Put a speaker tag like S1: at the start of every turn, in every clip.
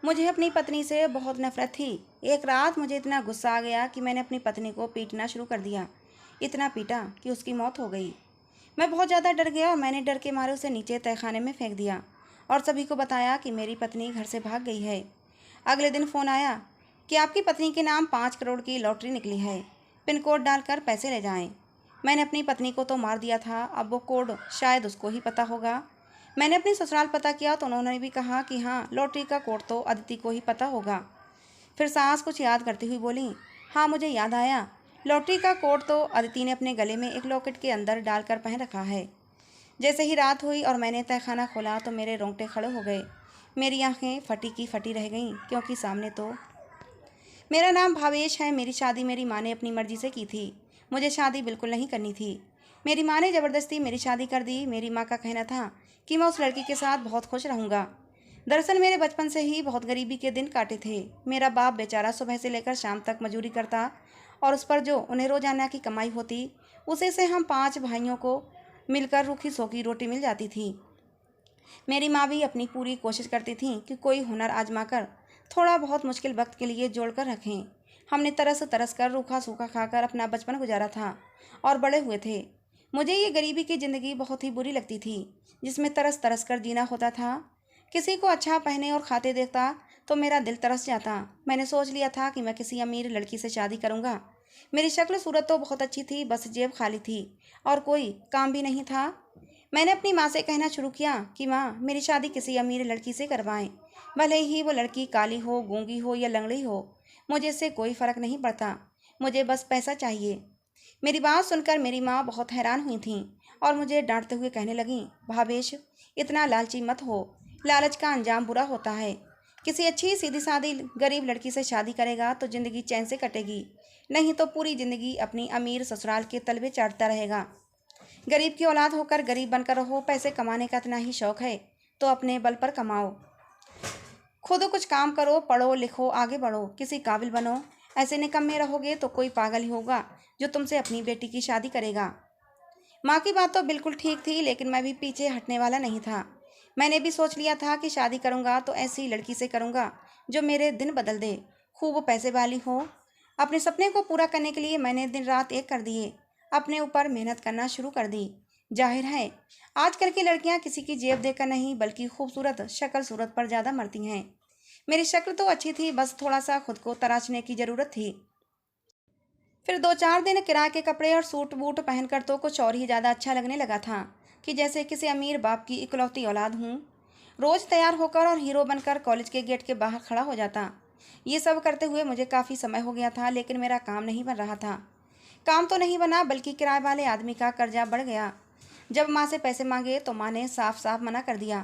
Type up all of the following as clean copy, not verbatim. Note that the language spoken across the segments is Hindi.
S1: मुझे अपनी पत्नी से बहुत नफरत थी। एक रात मुझे इतना गुस्सा आ गया कि मैंने अपनी पत्नी को पीटना शुरू कर दिया। इतना पीटा कि उसकी मौत हो गई। मैं बहुत ज़्यादा डर गया और मैंने डर के मारे उसे नीचे तहखाने में फेंक दिया और सभी को बताया कि मेरी पत्नी घर से भाग गई है। अगले दिन फ़ोन आया कि आपकी पत्नी के नाम 5 करोड़ की लॉटरी निकली है, पिन कोड डालकर पैसे ले जाएं। मैंने अपनी पत्नी को तो मार दिया था, अब वो कोड शायद उसको ही पता होगा। मैंने अपनी ससुराल पता किया तो उन्होंने भी कहा कि हाँ, लॉटरी का कोड तो अदिति को ही पता होगा। फिर सास कुछ याद करती हुई बोली, हाँ मुझे याद आया, लॉटरी का कोड तो अदिति ने अपने गले में एक लॉकेट के अंदर डालकर पहन रखा है। जैसे ही रात हुई और मैंने तहखाना खोला तो मेरे रोंगटे खड़े हो गए। मेरी आंखें फटी की फटी रह गईं, क्योंकि सामने तो मेरा नाम भावेश है। मेरी शादी मेरी माँ ने अपनी मर्जी से की थी। मुझे शादी बिल्कुल नहीं करनी थी। मेरी माँ ने ज़बरदस्ती मेरी शादी कर दी। मेरी माँ का कहना था कि मैं उस लड़की के साथ बहुत खुश रहूँगा। दरअसल मेरे बचपन से ही बहुत गरीबी के दिन काटे थे। मेरा बाप बेचारा सुबह से लेकर शाम तक मजूरी करता और उस पर जो उन्हें रोजाना की कमाई होती, उसे से हम 5 भाइयों को मिलकर रूखी सूखी रोटी मिल जाती थी। मेरी माँ भी अपनी पूरी कोशिश करती थी कि कोई हुनर आजमा कर थोड़ा बहुत मुश्किल वक्त के लिए जोड़ कर रखें। हमने तरस तरस कर रूखा सूखा खाकर अपना बचपन गुजारा था और बड़े हुए थे। मुझे ये गरीबी की ज़िंदगी बहुत ही बुरी लगती थी, जिसमें तरस तरस कर जीना होता था। किसी को अच्छा पहने और खाते देखता तो मेरा दिल तरस जाता। मैंने सोच लिया था कि मैं किसी अमीर लड़की से शादी करूँगा। मेरी शक्ल सूरत तो बहुत अच्छी थी, बस जेब खाली थी और कोई काम भी नहीं था। मैंने अपनी माँ से कहना शुरू किया कि माँ, मेरी शादी किसी अमीर लड़की से करवाएं। भले ही वो लड़की काली हो, गूंगी हो या लंगड़ी हो, मुझे इससे कोई फ़र्क नहीं पड़ता। मुझे बस पैसा चाहिए। मेरी बात सुनकर मेरी माँ बहुत हैरान हुई थीं और मुझे डांटते हुए कहने लगीं, भावेश, इतना लालची मत हो। लालच का अंजाम बुरा होता है। किसी अच्छी सीधी सादी गरीब लड़की से शादी करेगा तो ज़िंदगी चैन से कटेगी, नहीं तो पूरी ज़िंदगी अपनी अमीर ससुराल के तलवे चाटता रहेगा। गरीब की औलाद होकर गरीब बनकर रहो। पैसे कमाने का इतना ही शौक है तो अपने बल पर कमाओ, खुद कुछ काम करो, पढ़ो लिखो, आगे बढ़ो, किसी काबिल बनो। ऐसे निकम्मे रहोगे तो कोई पागल ही होगा जो तुमसे अपनी बेटी की शादी करेगा। माँ की बात तो बिल्कुल ठीक थी, लेकिन मैं भी पीछे हटने वाला नहीं था। मैंने भी सोच लिया था कि शादी करूँगा तो ऐसी लड़की से करूँगा जो मेरे दिन बदल दे, खूब पैसे वाली हो। अपने सपने को पूरा करने के लिए मैंने दिन रात एक कर दिए, अपने ऊपर मेहनत करना शुरू कर दी। जाहिर है आजकल की लड़कियां किसी की जेब देखकर नहीं बल्कि खूबसूरत शक्ल सूरत पर ज़्यादा मरती हैं। मेरी शक्ल तो अच्छी थी, बस थोड़ा सा खुद को तराशने की ज़रूरत थी। फिर 2-4 दिन किराए के कपड़े और सूट बूट पहनकर तो कुछ और ही ज़्यादा अच्छा लगने लगा था, कि जैसे किसी अमीर बाप की इकलौती औलाद हूँ। रोज़ तैयार होकर और हीरो बनकर कॉलेज के गेट के बाहर खड़ा हो जाता। ये सब करते हुए मुझे काफ़ी समय हो गया था, लेकिन मेरा काम नहीं बन रहा था। काम तो नहीं बना, बल्कि किराए वाले आदमी का कर्जा बढ़ गया। जब माँ से पैसे मांगे तो माँ ने साफ साफ मना कर दिया।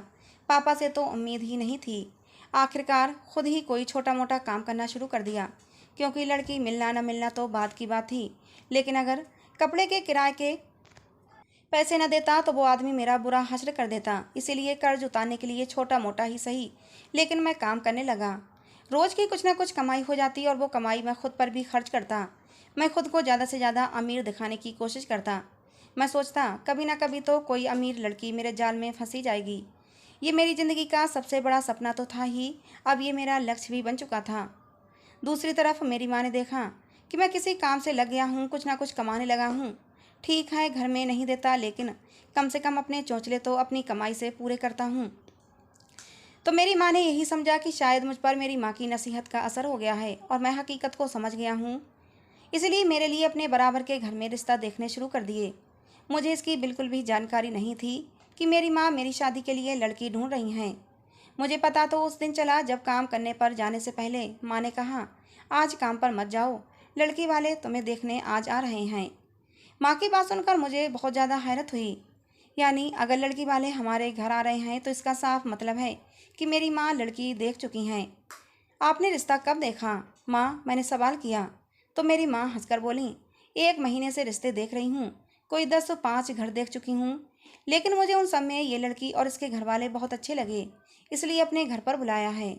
S1: पापा से तो उम्मीद ही नहीं थी। आखिरकार खुद ही कोई छोटा मोटा काम करना शुरू कर दिया, क्योंकि लड़की मिलना न मिलना तो बाद की बात थी। लेकिन अगर कपड़े के किराए के पैसे न देता तो वो आदमी मेरा बुरा हश्र कर देता। इसीलिए कर्ज उतारने के लिए छोटा मोटा ही सही, लेकिन मैं काम करने लगा। रोज़ की कुछ ना कुछ कमाई हो जाती और वो कमाई मैं खुद पर भी खर्च करता। मैं खुद को ज़्यादा से ज़्यादा अमीर दिखाने की कोशिश करता। मैं सोचता कभी ना कभी तो कोई अमीर लड़की मेरे जाल में फंसी जाएगी। ये मेरी ज़िंदगी का सबसे बड़ा सपना तो था ही, अब ये मेरा लक्ष्य भी बन चुका था। दूसरी तरफ मेरी माँ ने देखा कि मैं किसी काम से लग गया हूँ, कुछ ना कुछ कमाने लगा हूँ। ठीक है, घर में नहीं देता, लेकिन कम से कम अपने चौंचले तो अपनी कमाई से पूरे करता हूँ। तो मेरी माँ ने यही समझा कि शायद मुझ पर मेरी माँ की नसीहत का असर हो गया है और मैं हकीकत को समझ गया हूँ। इसलिए मेरे लिए अपने बराबर के घर में रिश्ता देखने शुरू कर दिए। मुझे इसकी बिल्कुल भी जानकारी नहीं थी कि मेरी माँ मेरी शादी के लिए लड़की ढूंढ रही हैं। मुझे पता तो उस दिन चला जब काम करने पर जाने से पहले माँ ने कहा, आज काम पर मत जाओ, लड़की वाले तुम्हें देखने आज आ रहे हैं। माँ की बात सुनकर मुझे बहुत ज़्यादा हैरत हुई। यानी अगर लड़की वाले हमारे घर आ रहे हैं तो इसका साफ मतलब है कि मेरी माँ लड़की देख चुकी हैं। आपने रिश्ता कब देखा माँ, मैंने सवाल किया। तो मेरी माँ हंसकर बोली, 1 महीने से रिश्ते देख रही हूँ, कोई 10-5 घर देख चुकी हूँ, लेकिन मुझे उन सब में ये लड़की और इसके घर वाले बहुत अच्छे लगे, इसलिए अपने घर पर बुलाया है।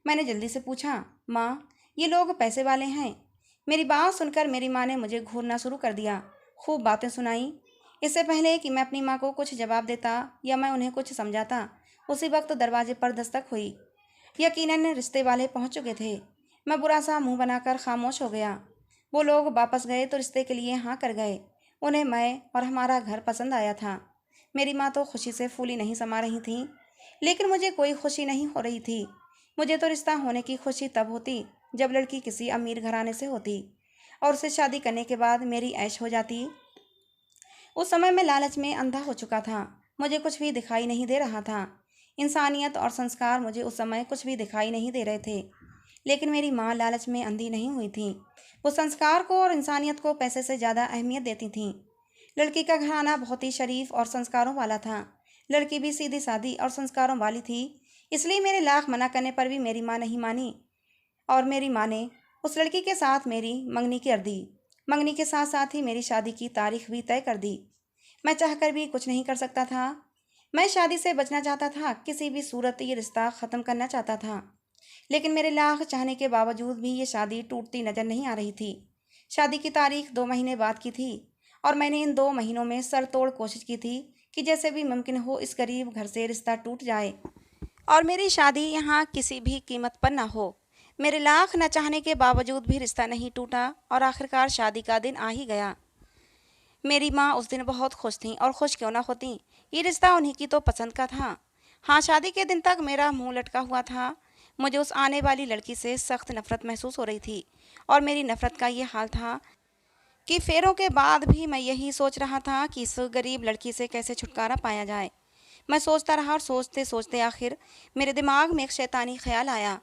S1: मैंने जल्दी से पूछा, माँ, ये लोग पैसे वाले हैं? मेरी बात सुनकर मेरी माँ ने मुझे घूरना शुरू कर दिया। खूब बातें सुनाई। इससे पहले कि मैं अपनी माँ को कुछ जवाब देता या मैं उन्हें कुछ समझाता, उसी वक्त दरवाजे पर दस्तक हुई। यकीनन रिश्ते वाले पहुंच चुके थे। मैं बुरा सा मुंह बनाकर खामोश हो गया। वो लोग वापस गए तो रिश्ते के लिए हाँ कर गए। उन्हें मैं और हमारा घर पसंद आया था। मेरी माँ तो खुशी से फूली नहीं समा रही थी, लेकिन मुझे कोई खुशी नहीं हो रही थी। मुझे तो रिश्ता होने की खुशी तब होती जब लड़की किसी अमीर घराने से होती और उससे शादी करने के बाद मेरी ऐश हो जाती। उस समय मैं लालच में अंधा हो चुका था। मुझे कुछ भी दिखाई नहीं दे रहा था। इंसानियत और संस्कार मुझे उस समय कुछ भी दिखाई नहीं दे रहे थे। लेकिन मेरी माँ लालच में अंधी नहीं हुई थी। वो संस्कार को और इंसानियत को पैसे से ज़्यादा अहमियत देती थी। लड़की का घराना बहुत ही शरीफ और संस्कारों वाला था। लड़की भी सीधी सादी और संस्कारों वाली थी। इसलिए मेरे लाख मना करने पर भी मेरी माँ नहीं मानी और मेरी माँ ने उस लड़की के साथ मेरी मंगनी कर दी। मंगनी के साथ साथ ही मेरी शादी की तारीख भी तय कर दी। मैं चाहकर भी कुछ नहीं कर सकता था। मैं शादी से बचना चाहता था, किसी भी सूरत ये रिश्ता ख़त्म करना चाहता था। लेकिन मेरे लाख चाहने के बावजूद भी ये शादी टूटती नजर नहीं आ रही थी। शादी की तारीख 2 महीने बाद की थी और मैंने इन 2 महीनों में सर तोड़ कोशिश की थी कि जैसे भी मुमकिन हो इस गरीब घर से रिश्ता टूट जाए और मेरी शादी यहाँ किसी भी कीमत पर ना हो। मेरे लाख न चाहने के बावजूद भी रिश्ता नहीं टूटा और आखिरकार शादी का दिन आ ही गया। मेरी माँ उस दिन बहुत खुश थीं और खुश क्यों ना होती, ये रिश्ता उन्हीं की तो पसंद का था। हाँ, शादी के दिन तक मेरा मुंह लटका हुआ था। मुझे उस आने वाली लड़की से सख्त नफरत महसूस हो रही थी और मेरी नफरत का ये हाल था कि फेरों के बाद भी मैं यही सोच रहा था कि इस गरीब लड़की से कैसे छुटकारा पाया जाए। मैं सोचता रहा और सोचते सोचते आखिर मेरे दिमाग में एक शैतानी ख्याल आया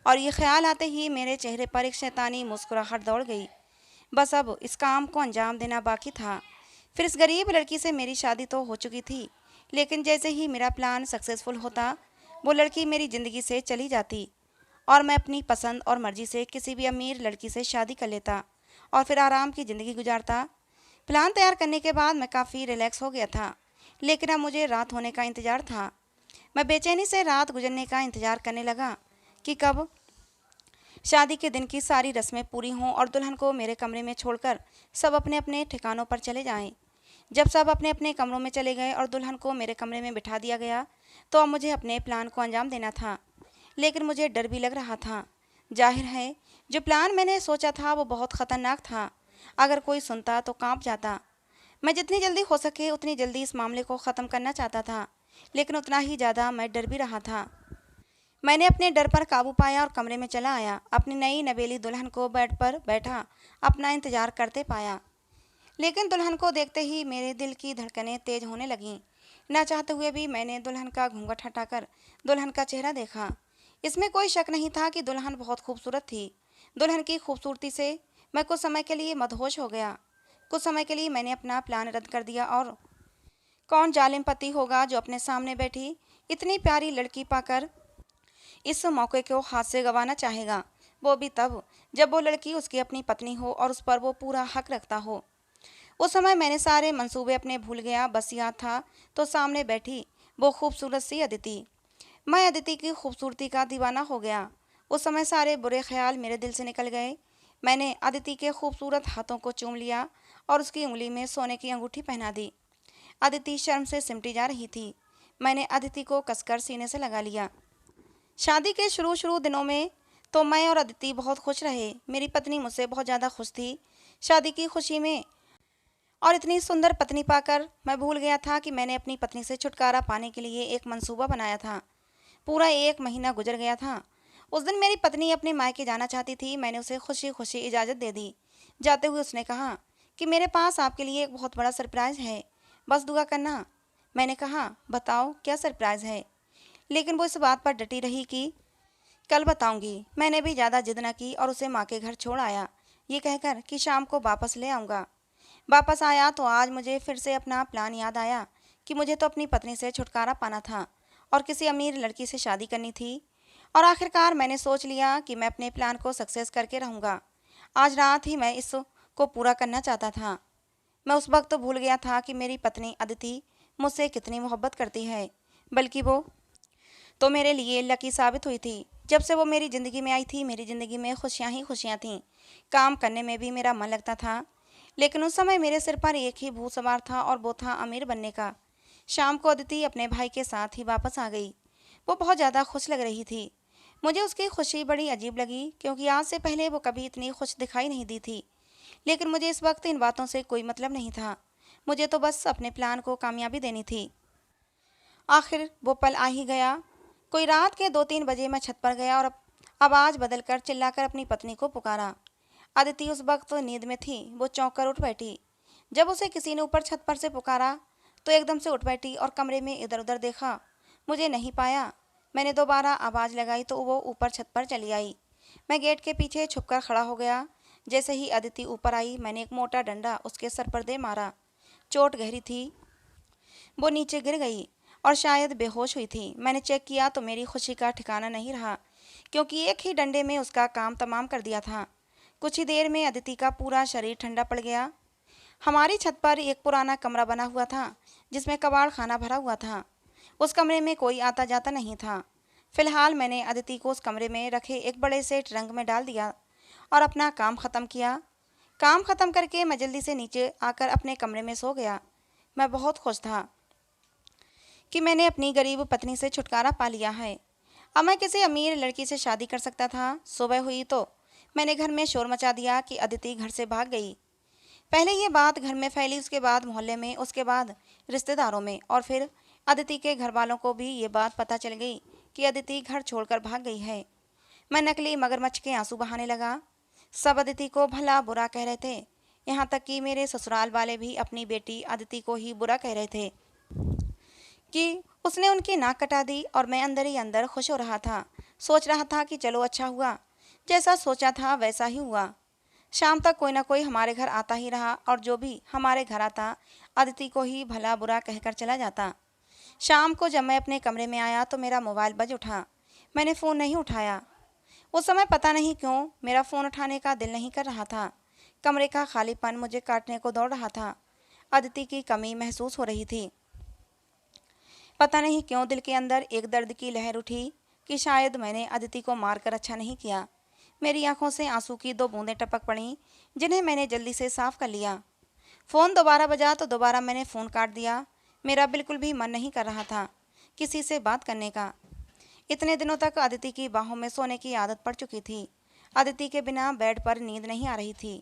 S1: और ये ख्याल आते ही मेरे चेहरे पर एक शैतानी मुस्कुराहट दौड़ गई। बस अब इस काम को अंजाम देना बाकी था। फिर इस गरीब लड़की से मेरी शादी तो हो चुकी थी, लेकिन जैसे ही मेरा प्लान सक्सेसफुल होता वो लड़की मेरी ज़िंदगी से चली जाती और मैं अपनी पसंद और मर्जी से किसी भी अमीर लड़की से शादी कर लेता और फिर आराम की ज़िंदगी गुजारता। प्लान तैयार करने के बाद मैं काफ़ी रिलैक्स हो गया था, लेकिन अब मुझे रात होने का इंतज़ार था। मैं बेचैनी से रात गुजरने का इंतज़ार करने लगा कि कब शादी के दिन की सारी रस्में पूरी हों और दुल्हन को मेरे कमरे में छोड़कर सब अपने अपने ठिकानों पर चले जाएं। जब सब अपने अपने कमरों में चले गए और दुल्हन को मेरे कमरे में बिठा दिया गया तो अब मुझे अपने प्लान को अंजाम देना था। लेकिन मुझे डर भी लग रहा था। जाहिर है जो प्लान मैंने सोचा था वो बहुत ख़तरनाक था। अगर कोई सुनता तो कांप जाता। मैं जितनी जल्दी हो सके उतनी जल्दी इस मामले को ख़त्म करना चाहता था, लेकिन उतना ही ज़्यादा मैं डर भी रहा था। मैंने अपने डर पर काबू पाया और कमरे में चला आया। अपनी नई नवेली दुल्हन को बेड पर बैठा अपना इंतजार करते पाया, लेकिन दुल्हन को देखते ही मेरे दिल की धड़कनें तेज होने लगीं। ना चाहते हुए भी मैंने दुल्हन का घूंघट हटाकर दुल्हन का चेहरा देखा। इसमें कोई शक नहीं था कि दुल्हन बहुत खूबसूरत थी। दुल्हन की खूबसूरती से मैं कुछ समय के लिए मदहोश हो गया। कुछ समय के लिए मैंने अपना प्लान रद्द कर दिया और कौन जालिम पति होगा जो अपने सामने बैठी इतनी प्यारी लड़की पाकर इस मौके को हाथ से गंवाना चाहेगा, वो भी तब जब वो लड़की उसकी अपनी पत्नी हो और उस पर वो पूरा हक रखता हो। उस समय मैंने सारे मंसूबे अपने भूल गया। बस याद था तो सामने बैठी वो खूबसूरत सी अदिति। मैं अदिति की खूबसूरती का दीवाना हो गया। उस समय सारे बुरे ख्याल मेरे दिल से निकल गए। मैंने अदिति के खूबसूरत हाथों को चूम लिया और उसकी उंगली में सोने की अंगूठी पहना दी। अदिति शर्म से सिमटी जा रही थी। मैंने अदिति को कसकर सीने से लगा लिया। शादी के शुरू शुरू दिनों में तो मैं और अदिति बहुत खुश रहे। मेरी पत्नी मुझसे बहुत ज़्यादा खुश थी। शादी की खुशी में और इतनी सुंदर पत्नी पाकर मैं भूल गया था कि मैंने अपनी पत्नी से छुटकारा पाने के लिए एक मंसूबा बनाया था। पूरा 1 महीना गुजर गया था। उस दिन मेरी पत्नी अपने मायके जाना चाहती थी। मैंने उसे खुशी खुशी इजाज़त दे दी। जाते हुए उसने कहा कि मेरे पास आपके लिए एक बहुत बड़ा सरप्राइज़ है, बस दुआ करना। मैंने कहा बताओ क्या सरप्राइज़ है, लेकिन वो इस बात पर डटी रही कि कल बताऊंगी। मैंने भी ज़्यादा जिद न की और उसे माँ के घर छोड़ आया, ये कहकर कि शाम को वापस ले आऊँगा। वापस आया तो आज मुझे फिर से अपना प्लान याद आया कि मुझे तो अपनी पत्नी से छुटकारा पाना था और किसी अमीर लड़की से शादी करनी थी। और आखिरकार मैंने सोच लिया कि मैं अपने प्लान को सक्सेस करके रहूँगा। आज रात ही मैं इसको पूरा करना चाहता था। मैं उस वक्त तो भूल गया था कि मेरी पत्नी अदिति मुझसे कितनी मोहब्बत करती है, बल्कि वो तो मेरे लिए लकी साबित हुई थी। जब से वो मेरी ज़िंदगी में आई थी मेरी ज़िंदगी में खुशियाँ ही खुशियाँ थीं। काम करने में भी मेरा मन लगता था, लेकिन उस समय मेरे सिर पर एक ही भूत सवार था और वो था अमीर बनने का। शाम को अदिति अपने भाई के साथ ही वापस आ गई। वो बहुत ज़्यादा खुश लग रही थी। मुझे उसकी खुशी बड़ी अजीब लगी, क्योंकि आज से पहले वो कभी इतनी खुश दिखाई नहीं दी थी। लेकिन मुझे इस वक्त इन बातों से कोई मतलब नहीं था। मुझे तो बस अपने प्लान को कामयाबी देनी थी। आखिर वो पल आ ही गया। कोई रात के 2-3 बजे मैं छत पर गया और आवाज़ बदलकर चिल्लाकर अपनी पत्नी को पुकारा। अदिति उस वक्त तो नींद में थी। वो चौंक कर उठ बैठी। जब उसे किसी ने ऊपर छत पर से पुकारा तो एकदम से उठ बैठी और कमरे में इधर उधर देखा। मुझे नहीं पाया। मैंने दोबारा आवाज़ लगाई तो वो ऊपर छत पर चली आई। मैं गेट के पीछे छुपकर खड़ा हो गया। जैसे ही अदिति ऊपर आई, मैंने एक मोटा डंडा उसके सर पर दे मारा। चोट गहरी थी। वो नीचे गिर गई और शायद बेहोश हुई थी। मैंने चेक किया तो मेरी खुशी का ठिकाना नहीं रहा, क्योंकि एक ही डंडे में उसका काम तमाम कर दिया था। कुछ ही देर में अदिति का पूरा शरीर ठंडा पड़ गया। हमारी छत पर एक पुराना कमरा बना हुआ था, जिसमें कबाड़ खाना भरा हुआ था। उस कमरे में कोई आता जाता नहीं था। फिलहाल मैंने अदिति को उस कमरे में रखे एक बड़े से ट्रंक में डाल दिया और अपना काम ख़त्म किया। काम ख़त्म करके मैं जल्दी से नीचे आकर अपने कमरे में सो गया। मैं बहुत खुश था कि मैंने अपनी गरीब पत्नी से छुटकारा पा लिया है। अब मैं किसी अमीर लड़की से शादी कर सकता था। सुबह हुई तो मैंने घर में शोर मचा दिया कि अदिति घर से भाग गई। पहले ये बात घर में फैली, उसके बाद मोहल्ले में, उसके बाद रिश्तेदारों में, और फिर अदिति के घर वालों को भी ये बात पता चल गई कि अदिति घर छोड़कर भाग गई है। मैं नकली मगरमच्छ के आंसू बहाने लगा। सब अदिति को भला बुरा कह रहे थे। यहाँ तक कि मेरे ससुराल वाले भी अपनी बेटी अदिति को ही बुरा कह रहे थे कि उसने उनकी नाक कटा दी। और मैं अंदर ही अंदर खुश हो रहा था। सोच रहा था कि चलो अच्छा हुआ, जैसा सोचा था वैसा ही हुआ। शाम तक कोई ना कोई हमारे घर आता ही रहा, और जो भी हमारे घर आता अदिति को ही भला बुरा कहकर चला जाता। शाम को जब मैं अपने कमरे में आया तो मेरा मोबाइल बज उठा। मैंने फ़ोन नहीं उठाया। उस समय पता नहीं क्यों मेरा फ़ोन उठाने का दिल नहीं कर रहा था। कमरे का खालीपन मुझे काटने को दौड़ रहा था। अदिति की कमी महसूस हो रही थी। पता नहीं क्यों दिल के अंदर एक दर्द की लहर उठी कि शायद मैंने अदिति को मारकर अच्छा नहीं किया। मेरी आंखों से आंसू की 2 बूंदें टपक पड़ीं, जिन्हें मैंने जल्दी से साफ कर लिया। फ़ोन दोबारा बजा तो दोबारा मैंने फ़ोन काट दिया। मेरा बिल्कुल भी मन नहीं कर रहा था किसी से बात करने का। इतने दिनों तक अदिति की बाहों में सोने की आदत पड़ चुकी थी। अदिति के बिना बेड पर नींद नहीं आ रही थी।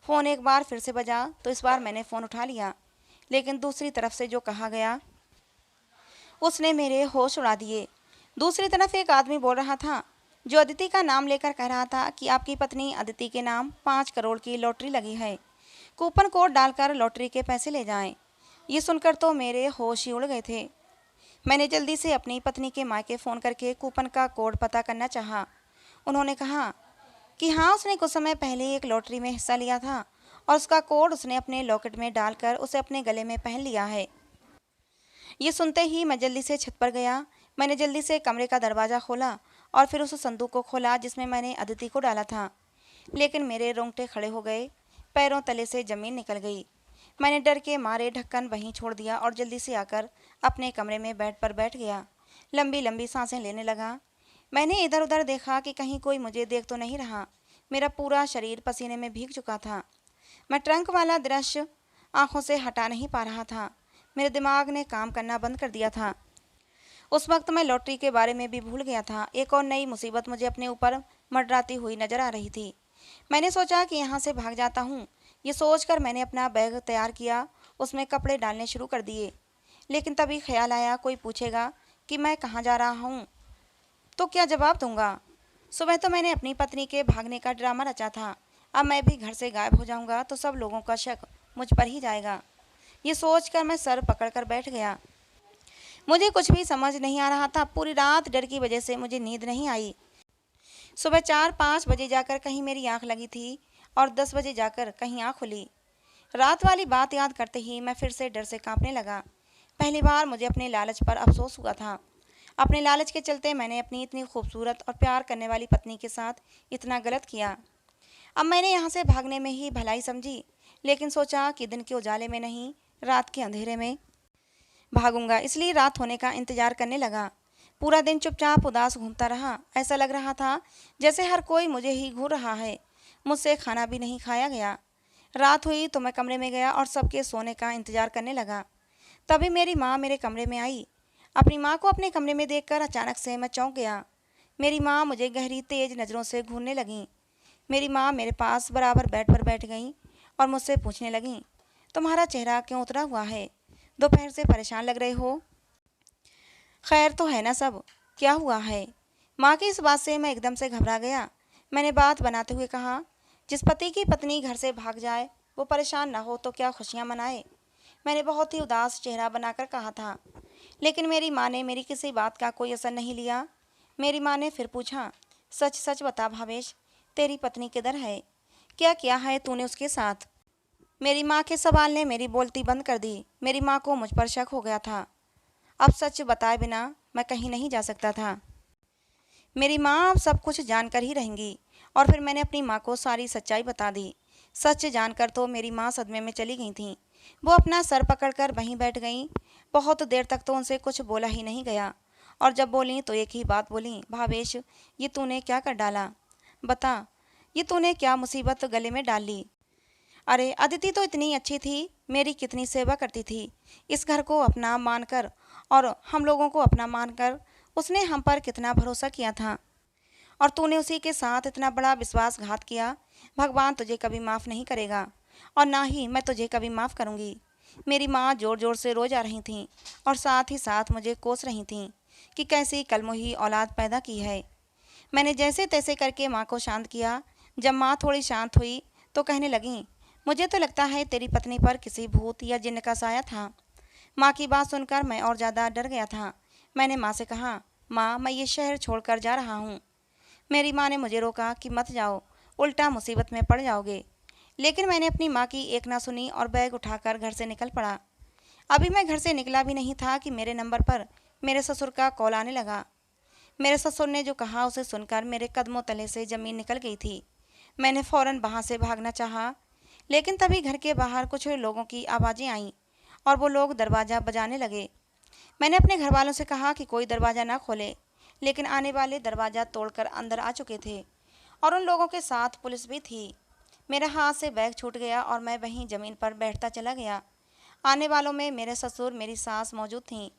S1: फ़ोन एक बार फिर से बजा तो इस बार मैंने फ़ोन उठा लिया, लेकिन दूसरी तरफ से जो कहा गया उसने मेरे होश उड़ा दिए। दूसरी तरफ एक आदमी बोल रहा था, जो अदिति का नाम लेकर कह रहा था कि आपकी पत्नी अदिति के नाम 5 करोड़ की लॉटरी लगी है। कूपन कोड डालकर लॉटरी के पैसे ले जाएं। ये सुनकर तो मेरे होश ही उड़ गए थे। मैंने जल्दी से अपनी पत्नी के मायके फ़ोन करके कूपन का कोड पता करना चाहा। उन्होंने कहा कि हाँ, उसने कुछ समय पहले एक लॉटरी में हिस्सा लिया था और उसका कोड उसने अपने लॉकेट में डालकर उसे अपने गले में पहन लिया है। ये सुनते ही मैं जल्दी से छत पर गया। मैंने जल्दी से कमरे का दरवाज़ा खोला और फिर उस संदूक को खोला जिसमें मैंने अदिति को डाला था। लेकिन मेरे रोंगटे खड़े हो गए, पैरों तले से ज़मीन निकल गई। मैंने डर के मारे ढक्कन वहीं छोड़ दिया और जल्दी से आकर अपने कमरे में बेड पर बैठ गया। लंबी लंबी सांसें लेने लगा। मैंने इधर उधर देखा कि कहीं कोई मुझे देख तो नहीं रहा। मेरा पूरा शरीर पसीने में भीग चुका था। मैं ट्रंक वाला दृश्य आंखों से हटा नहीं पा रहा था। मेरे दिमाग ने काम करना बंद कर दिया था। उस वक्त मैं लॉटरी के बारे में भी भूल गया था। एक और नई मुसीबत मुझे अपने ऊपर मंडराती हुई नजर आ रही थी। मैंने सोचा कि यहाँ से भाग जाता हूँ। ये सोचकर मैंने अपना बैग तैयार किया, उसमें कपड़े डालने शुरू कर दिए। लेकिन तभी ख्याल आया, कोई पूछेगा कि मैं कहाँ जा रहा हूँ तो क्या जवाब दूंगा। सुबह तो मैंने अपनी पत्नी के भागने का ड्रामा रचा था। अब मैं भी घर से गायब हो जाऊंगा तो सब लोगों का शक मुझ पर ही जाएगा। ये सोचकर मैं सर पकड़कर बैठ गया। मुझे कुछ भी समझ नहीं आ रहा था। पूरी रात डर की वजह से मुझे नींद नहीं आई। सुबह 4-5 बजे जाकर कहीं मेरी आंख लगी थी और 10 बजे जाकर कहीं आंख खुली। रात वाली बात याद करते ही मैं फिर से डर से कांपने लगा। पहली बार मुझे अपने लालच पर अफसोस हुआ था। अपने लालच के चलते मैंने अपनी इतनी खूबसूरत और प्यार करने वाली पत्नी के साथ इतना गलत किया। अब मैंने यहाँ से भागने में ही भलाई समझी, लेकिन सोचा कि दिन के उजाले में नहीं, रात के अंधेरे में भागूंगा। इसलिए रात होने का इंतजार करने लगा। पूरा दिन चुपचाप उदास घूमता रहा। ऐसा लग रहा था जैसे हर कोई मुझे ही घूर रहा है। मुझसे खाना भी नहीं खाया गया। रात हुई तो मैं कमरे में गया और सबके सोने का इंतजार करने लगा। तभी मेरी माँ मेरे कमरे में आई। अपनी माँ को अपने कमरे में देखकर अचानक से मैं चौंक गया, मेरी माँ मुझे गहरी तेज नज़रों से घूरने लगीं। मेरी माँ मेरे पास बराबर बेड पर बैठ गईं और मुझसे पूछने लगीं, तुम्हारा चेहरा क्यों उतरा हुआ है? दोपहर से परेशान लग रहे हो। खैर तो है ना सब? क्या हुआ है? माँ की इस बात से मैं एकदम से घबरा गया। मैंने बात बनाते हुए कहा, जिस पति की पत्नी घर से भाग जाए वो परेशान ना हो तो क्या खुशियाँ मनाए। मैंने बहुत ही उदास चेहरा बनाकर कहा था। लेकिन मेरी माँ ने मेरी किसी बात का कोई असर नहीं लिया। मेरी माँ ने फिर पूछा, सच सच बता भावेश, तेरी पत्नी किधर है? क्या किया है तूने उसके साथ? मेरी माँ के सवाल ने मेरी बोलती बंद कर दी। मेरी माँ को मुझ पर शक हो गया था। अब सच बताए बिना मैं कहीं नहीं जा सकता था। मेरी माँ अब सब कुछ जानकर ही रहेंगी। और फिर मैंने अपनी माँ को सारी सच्चाई बता दी। सच जानकर तो मेरी माँ सदमे में चली गई थी। वो अपना सर पकड़कर वहीं बैठ गईं। बहुत देर तक तो उनसे कुछ बोला ही नहीं गया। और जब बोली तो एक ही बात बोली, भावेश, ये तूने क्या कर डाला? बता, ये तूने क्या मुसीबत गले में डाल ली? अरे अदिति तो इतनी अच्छी थी, मेरी कितनी सेवा करती थी। इस घर को अपना मानकर और हम लोगों को अपना मानकर उसने हम पर कितना भरोसा किया था। और तूने उसी के साथ इतना बड़ा विश्वासघात किया। भगवान तुझे कभी माफ़ नहीं करेगा और ना ही मैं तुझे कभी माफ़ करूँगी। मेरी माँ जोर जोर से रो जा रही थीं और साथ ही साथ मुझे कोस रही थीं कि कैसी कलमुही औलाद पैदा की है। मैंने जैसे तैसे करके माँ को शांत किया। जब माँ थोड़ी शांत हुई तो कहने लगीं, मुझे तो लगता है तेरी पत्नी पर किसी भूत या जिन्न का साया था। माँ की बात सुनकर मैं और ज़्यादा डर गया था। मैंने माँ से कहा, माँ, मैं ये शहर छोड़कर जा रहा हूँ। मेरी माँ ने मुझे रोका कि मत जाओ, उल्टा मुसीबत में पड़ जाओगे। लेकिन मैंने अपनी माँ की एक ना सुनी और बैग उठाकर घर से निकल पड़ा। अभी मैं घर से निकला भी नहीं था कि मेरे नंबर पर मेरे ससुर का कॉल आने लगा। मेरे ससुर ने जो कहा उसे सुनकर मेरे कदमों तले से ज़मीन निकल गई थी। मैंने फ़ौरन वहाँ से भागना चाहा, लेकिन तभी घर के बाहर कुछ लोगों की आवाज़ें आईं और वो लोग दरवाज़ा बजाने लगे। मैंने अपने घर वालों से कहा कि कोई दरवाज़ा ना खोले, लेकिन आने वाले दरवाज़ा तोड़कर अंदर आ चुके थे और उन लोगों के साथ पुलिस भी थी। मेरे हाथ से बैग छूट गया और मैं वहीं ज़मीन पर बैठता चला गया। आने वालों में मेरे ससुर, मेरी सास मौजूद थीं।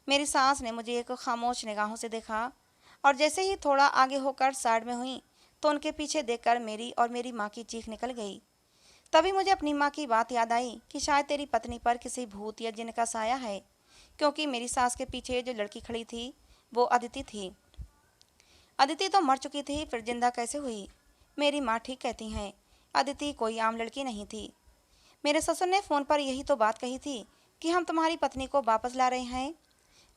S1: मेरी सास ने मुझे एक खामोश निगाहों से देखा और जैसे ही थोड़ा आगे होकर साइड में हुई तो उनके पीछे देखकर मेरी और मेरी माँ की चीख निकल गई। तभी मुझे अपनी माँ की बात याद आई कि शायद तेरी पत्नी पर किसी भूत या जिन्न का साया है, क्योंकि मेरी सास के पीछे जो लड़की खड़ी थी वो अदिति थी। अदिति तो मर चुकी थी, फिर जिंदा कैसे हुई? मेरी माँ ठीक कहती हैं, अदिति कोई आम लड़की नहीं थी। मेरे ससुर ने फ़ोन पर यही तो बात कही थी कि हम तुम्हारी पत्नी को वापस ला रहे हैं।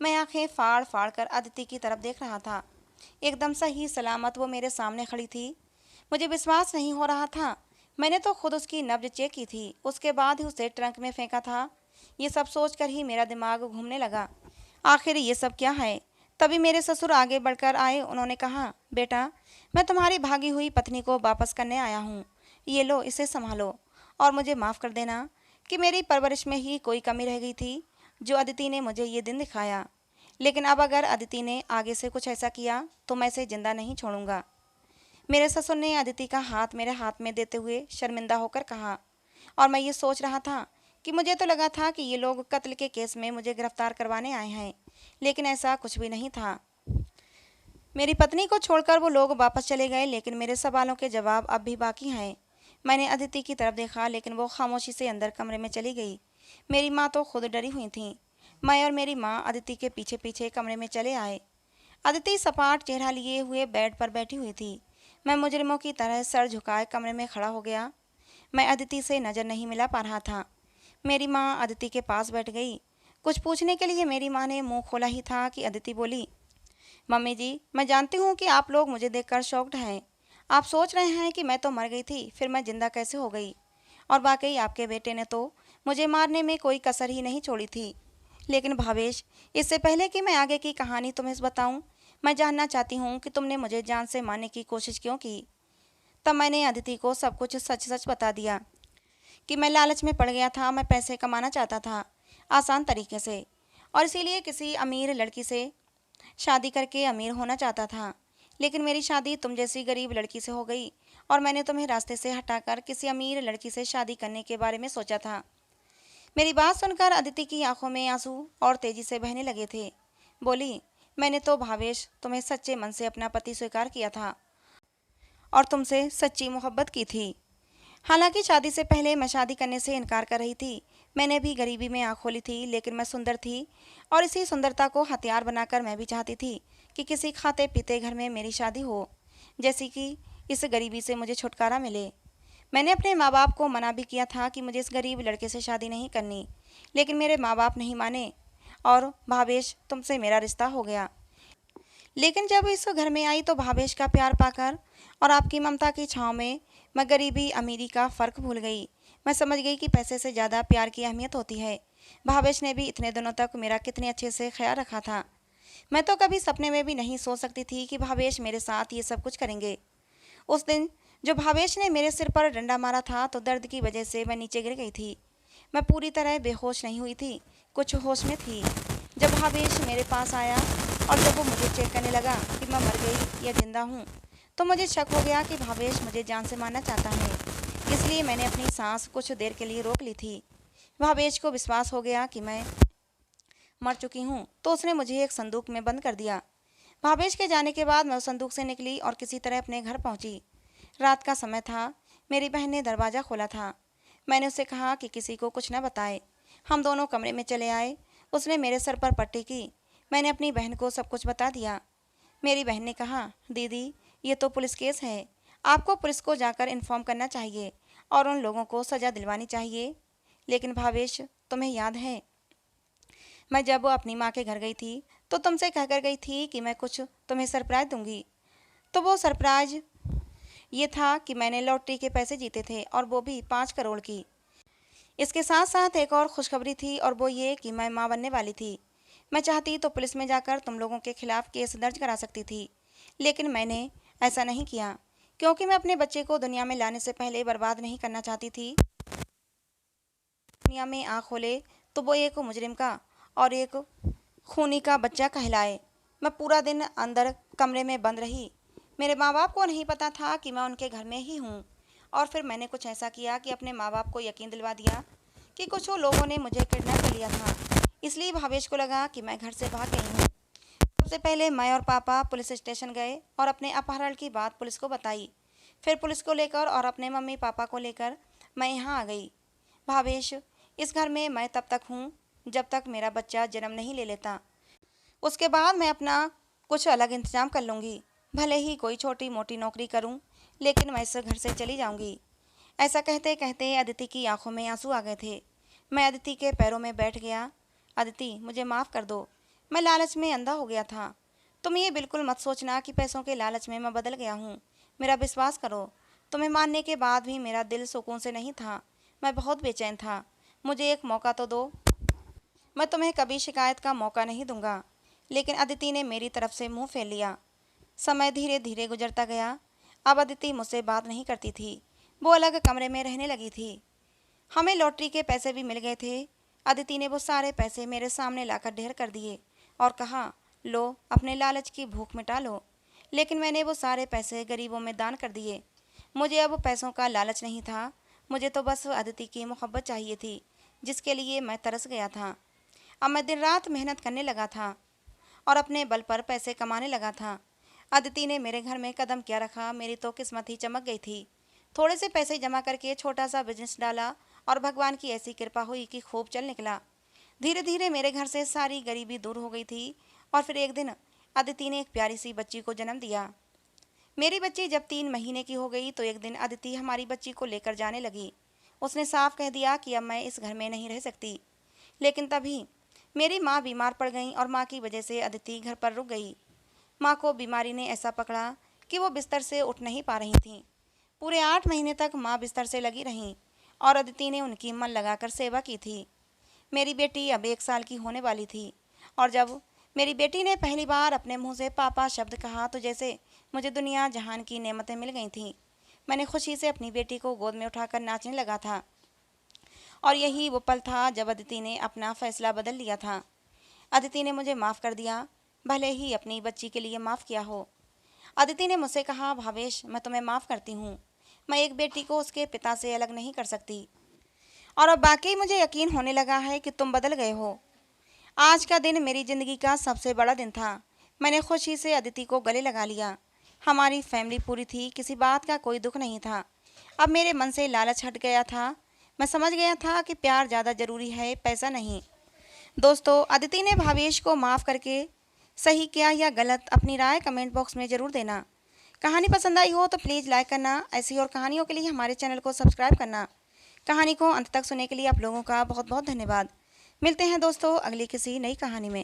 S1: मैं आंखें फाड़ फाड़ कर अदिति की तरफ देख रहा था। एकदम सही सलामत वो मेरे सामने खड़ी थी। मुझे विश्वास नहीं हो रहा था। मैंने तो खुद उसकी नब्ज चेक की थी, उसके बाद ही उसे ट्रंक में फेंका था। ये सब सोचकर ही मेरा दिमाग घूमने लगा। आखिर ये सब क्या है? तभी मेरे ससुर आगे बढ़कर आए। उन्होंने कहा, बेटा, मैं तुम्हारी भागी हुई पत्नी को वापस करने आया हूँ। ये लो, इसे संभालो और मुझे माफ़ कर देना कि मेरी परवरिश में ही कोई कमी रह गई थी जो अदिति ने मुझे ये दिन दिखाया। लेकिन अब अगर अदिति ने आगे से कुछ ऐसा किया तो मैं इसे जिंदा नहीं छोड़ूंगा। मेरे ससुर ने अदिति का हाथ मेरे हाथ में देते हुए शर्मिंदा होकर कहा। और मैं ये सोच रहा था कि मुझे तो लगा था कि ये लोग कत्ल के केस में मुझे गिरफ्तार करवाने आए हैं, लेकिन ऐसा कुछ भी नहीं था। मेरी पत्नी को छोड़कर वो लोग वापस चले गए, लेकिन मेरे सवालों के जवाब अब भी बाकी हैं। मैंने अदिति की तरफ देखा, लेकिन वो खामोशी से अंदर कमरे में चली गई। मेरी माँ तो खुद डरी हुई थी। मैं और मेरी माँ अदिति के पीछे पीछे कमरे में चले आए। अदिति सपाट चेहरा लिए हुए बेड पर बैठी हुई थी। मैं मुजरिमों की तरह सर झुकाए कमरे में खड़ा हो गया। मैं अदिति से नज़र नहीं मिला पा रहा था। मेरी माँ अदिति के पास बैठ गई। कुछ पूछने के लिए मेरी माँ ने मुंह खोला ही था कि अदिति बोली, मम्मी जी, मैं जानती हूँ कि आप लोग मुझे देखकर शॉक्ड हैं। आप सोच रहे हैं कि मैं तो मर गई थी, फिर मैं जिंदा कैसे हो गई? और वाकई आपके बेटे ने तो मुझे मारने में कोई कसर ही नहीं छोड़ी थी। लेकिन भावेश, इससे पहले कि मैं आगे की कहानी तुम्हें बताऊं, मैं जानना चाहती हूँ कि तुमने मुझे जान से मारने की कोशिश क्यों की। तब मैंने अदिति को सब कुछ सच सच बता दिया कि मैं लालच में पड़ गया था। मैं पैसे कमाना चाहता था आसान तरीके से, और इसीलिए किसी अमीर लड़की से शादी करके अमीर होना चाहता था। लेकिन मेरी शादी तुम जैसी गरीब लड़की से हो गई और मैंने तुम्हें रास्ते से हटाकर किसी अमीर लड़की से शादी करने के बारे में सोचा था। मेरी बात सुनकर अदिति की आंखों में आंसू और तेजी से बहने लगे थे। बोली, मैंने तो भावेश तुम्हें सच्चे मन से अपना पति स्वीकार किया था और तुमसे सच्ची मोहब्बत की थी। हालांकि शादी से पहले मैं शादी करने से इनकार कर रही थी। मैंने भी गरीबी में आँख खोली थी, लेकिन मैं सुंदर थी और इसी सुंदरता को हथियार बनाकर मैं भी चाहती थी कि किसी खाते पीते घर में मेरी शादी हो, जैसे कि इस गरीबी से मुझे छुटकारा मिले। मैंने अपने माँ बाप को मना भी किया था कि मुझे इस गरीब लड़के से शादी नहीं करनी, लेकिन मेरे माँ बाप नहीं माने और भावेश तुमसे मेरा रिश्ता हो गया। लेकिन जब इस घर में आई तो भावेश का प्यार पाकर और आपकी ममता की छाँव में मैं गरीबी अमीरी का फ़र्क भूल गई। मैं समझ गई कि पैसे से ज़्यादा प्यार की अहमियत होती है। भावेश ने भी इतने दिनों तक मेरा कितने अच्छे से ख्याल रखा था। मैं तो कभी सपने में भी नहीं सोच सकती थी कि भावेश मेरे साथ ये सब कुछ करेंगे। उस दिन जो भावेश ने मेरे सिर पर डंडा मारा था तो दर्द की वजह से मैं नीचे गिर गई थी। मैं पूरी तरह बेहोश नहीं हुई थी, कुछ होश में थी। जब भावेश मेरे पास आया और जब वो मुझे चेक करने लगा कि मैं मर गई या जिंदा हूँ, तो मुझे शक हो गया कि भावेश मुझे जान से मारना चाहता है। इसलिए मैंने अपनी सांस कुछ देर के लिए रोक ली थी। भावेश को विश्वास हो गया कि मैं मर चुकी हूँ, तो उसने मुझे एक संदूक में बंद कर दिया। भावेश के जाने के बाद मैं उस संदूक से निकली और किसी तरह अपने घर पहुंची। रात का समय था। मेरी बहन ने दरवाज़ा खोला था। मैंने उसे कहा कि किसी को कुछ न बताए। हम दोनों कमरे में चले आए। उसने मेरे सर पर पट्टी की। मैंने अपनी बहन को सब कुछ बता दिया। मेरी बहन ने कहा, दीदी ये तो पुलिस केस है, आपको पुलिस को जाकर इन्फॉर्म करना चाहिए और उन लोगों को सज़ा दिलवानी चाहिए। लेकिन भावेश, तुम्हें याद है मैं जब अपनी माँ के घर गई थी तो तुमसे कहकर गई थी कि मैं कुछ तुम्हें सरप्राइज दूंगी। तो वो सरप्राइज ये था कि मैंने लॉटरी के पैसे जीते थे और वो भी 5 करोड़ की। इसके साथ साथ एक और खुशखबरी थी और वो ये कि मैं माँ बनने वाली थी। मैं चाहती तो पुलिस में जाकर तुम लोगों के खिलाफ केस दर्ज करा सकती थी, लेकिन मैंने ऐसा नहीं किया क्योंकि मैं अपने बच्चे को दुनिया में लाने से पहले बर्बाद नहीं करना चाहती थी। दुनिया में आँख खोले तो वो एक मुजरिम का और एक खूनी का बच्चा कहलाए। मैं पूरा दिन अंदर कमरे में बंद रही। मेरे माँ बाप को नहीं पता था कि मैं उनके घर में ही हूँ। और फिर मैंने कुछ ऐसा किया कि अपने माँ बाप को यकीन दिलवा दिया कि कुछ लोगों ने मुझे किडनैप कर लिया था। इसलिए भावेश को लगा कि मैं घर से भाग गई हूँ। सबसे पहले मैं और पापा पुलिस स्टेशन गए और अपने अपहरण की बात पुलिस को बताई। फिर पुलिस को लेकर और अपने मम्मी पापा को लेकर मैं यहाँ आ गई। भावेश, इस घर में मैं तब तक हूँ जब तक मेरा बच्चा जन्म नहीं ले लेता। उसके बाद मैं अपना कुछ अलग इंतजाम कर लूँगी। भले ही कोई छोटी मोटी नौकरी करूँ, लेकिन मैं इस घर से चली जाऊँगी। ऐसा कहते कहते अदिति की आंखों में आंसू आ गए थे। मैं अदिति के पैरों में बैठ गया। अदिति, मुझे माफ़ कर दो। मैं लालच में अंधा हो गया था। तुम ये बिल्कुल मत सोचना कि पैसों के लालच में मैं बदल गया हूँ। मेरा विश्वास करो, तुम्हें मानने के बाद भी मेरा दिल सुकून से नहीं था। मैं बहुत बेचैन था। मुझे एक मौका तो दो। मैं तुम्हें कभी शिकायत का मौका नहीं दूंगा। लेकिन अदिति ने मेरी तरफ से मुंह फेर लिया। समय धीरे धीरे गुजरता गया। अब अदिति मुझसे बात नहीं करती थी। वो अलग कमरे में रहने लगी थी। हमें लॉटरी के पैसे भी मिल गए थे। अदिति ने वो सारे पैसे मेरे सामने लाकर ढेर कर दिए और कहा, लो अपने लालच की भूख मिटा लो। लेकिन मैंने वो सारे पैसे गरीबों में दान कर दिए। मुझे अब पैसों का लालच नहीं था। मुझे तो बस अदिति की मोहब्बत चाहिए थी, जिसके लिए मैं तरस गया था। अब मैं दिन रात मेहनत करने लगा था और अपने बल पर पैसे कमाने लगा था। अदिति ने मेरे घर में कदम क्या रखा, मेरी तो किस्मत ही चमक गई थी। थोड़े से पैसे जमा करके छोटा सा बिजनेस डाला और भगवान की ऐसी कृपा हुई कि खूब चल निकला। धीरे धीरे मेरे घर से सारी गरीबी दूर हो गई थी। और फिर एक दिन अदिति ने एक प्यारी सी बच्ची को जन्म दिया। मेरी बच्ची जब 3 महीने की हो गई तो एक दिन अदिति हमारी बच्ची को लेकर जाने लगी। उसने साफ कह दिया कि अब मैं इस घर में नहीं रह सकती। लेकिन तभी मेरी माँ बीमार पड़ गई और माँ की वजह से अदिति घर पर रुक गई। माँ को बीमारी ने ऐसा पकड़ा कि वो बिस्तर से उठ नहीं पा रही थीं। पूरे 8 महीने तक माँ बिस्तर से लगी रहीं और अदिति ने उनकी मन लगाकर सेवा की थी। मेरी बेटी अब 1 साल की होने वाली थी और जब मेरी बेटी ने पहली बार अपने मुंह से पापा शब्द कहा तो जैसे मुझे दुनिया जहान की नेमतें मिल गई थीं। मैंने खुशी से अपनी बेटी को गोद में उठाकर नाचने लगा था। और यही वो पल था जब अदिति ने अपना फैसला बदल लिया था। अदिति ने मुझे माफ़ कर दिया, भले ही अपनी बच्ची के लिए माफ़ किया हो। अदिति ने मुझसे कहा, भावेश मैं तुम्हें माफ़ करती हूँ। मैं एक बेटी को उसके पिता से अलग नहीं कर सकती। और अब वाकई मुझे यकीन होने लगा है कि तुम बदल गए हो। आज का दिन मेरी ज़िंदगी का सबसे बड़ा दिन था। मैंने खुशी से अदिति को गले लगा लिया। हमारी फैमिली पूरी थी, किसी बात का कोई दुख नहीं था। अब मेरे मन से लालच हट गया था। मैं समझ गया था कि प्यार ज़्यादा ज़रूरी है, पैसा नहीं। दोस्तों, अदिति ने भावेश को माफ़ करके सही किया या गलत, अपनी राय कमेंट बॉक्स में ज़रूर देना। कहानी पसंद आई हो तो प्लीज़ लाइक करना। ऐसी और कहानियों के लिए हमारे चैनल को सब्सक्राइब करना। कहानी को अंत तक सुनने के लिए आप लोगों का बहुत बहुत धन्यवाद। मिलते हैं दोस्तों अगली किसी नई कहानी में।